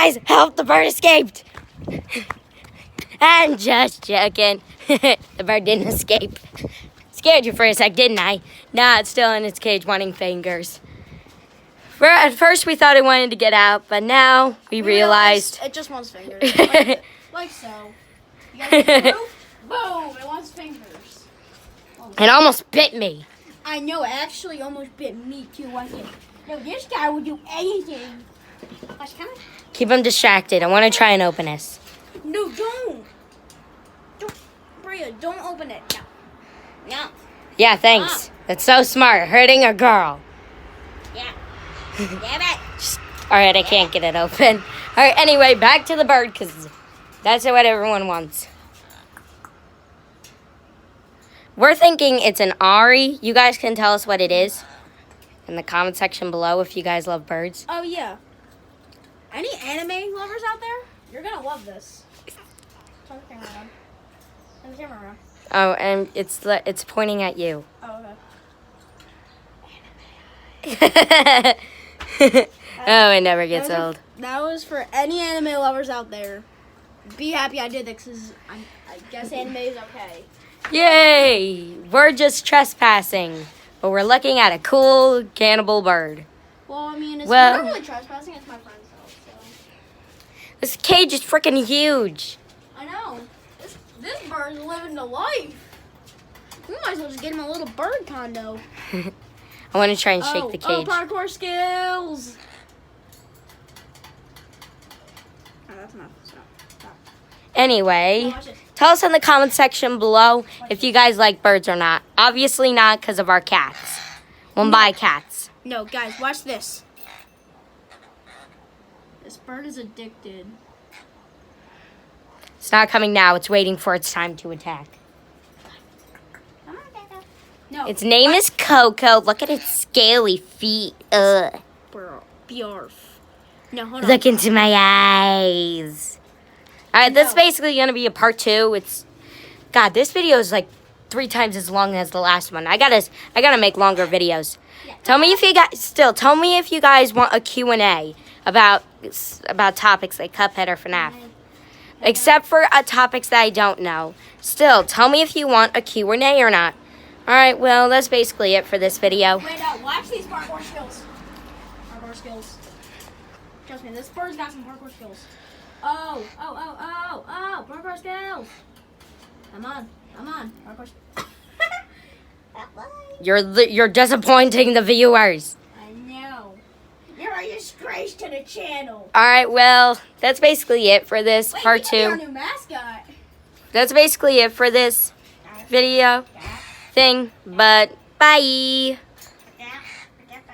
Guys, help, the bird escaped. I'm just joking. The bird didn't escape. Scared you for a sec, didn't I? Nah, it's still in its cage wanting fingers. At first we thought it wanted to get out, but now we realized it just wants fingers. Like so. You got the proof? Boom! It wants fingers. It almost bit me. I know, it actually almost bit me too. No, this guy would do anything. Keep him distracted. I want to try and open this. No, don't. Bria, don't open it. No. No. Yeah, thanks. That's so smart. Hurting a girl. Yeah. Damn it. All right, I can't get it open. All right, anyway, back to the bird because that's what everyone wants. We're thinking it's an Ari. You guys can tell us what it is in the comment section below if you guys love birds. Oh, yeah. Any anime lovers out there? You're going to love this. Turn the camera around. Turn the camera around. Oh, and it's pointing at you. Oh, okay. Oh, it never gets old. That was for any anime lovers out there. Be happy I did this because I guess anime is okay. Yay! We're just trespassing, but we're looking at a cool cannibal bird. Well, I mean, it's not really trespassing. It's my friend's house, so. This cage is freaking huge. I know. This bird's living the life. We might as well just get him a little bird condo. I want to try and shake the cage. Oh, parkour skills. Oh, that's enough. Stop. Anyway, tell us in the comment section below if you guys like birds or not. Obviously not because of our cats. We'll buy cats. No, guys, watch this. This bird is addicted. It's not coming now. It's waiting for its time to attack. No. Its name is Coco. Look at its scaly feet. Ugh. Bjarf. No, hold on. Look into my eyes. All right, that's basically going to be a part 2. God, this video is like 3 times as long as the last one. I gotta make longer videos. Yeah. Tell me if you guys want a Q&A about topics like Cuphead or FNAF. Except for topics that I don't know. Still, tell me if you want a Q&A or not. All right, well, that's basically it for this video. Wait, no, watch these parkour skills. Parkour skills. Trust me, this bird's got some parkour skills. Oh, parkour skills. Come on, parkour skills. You're disappointing the viewers. I know. You're a disgrace to the channel. All right, well, that's basically it for this part 2. Our new mascot. That's basically it for this video thing, but bye.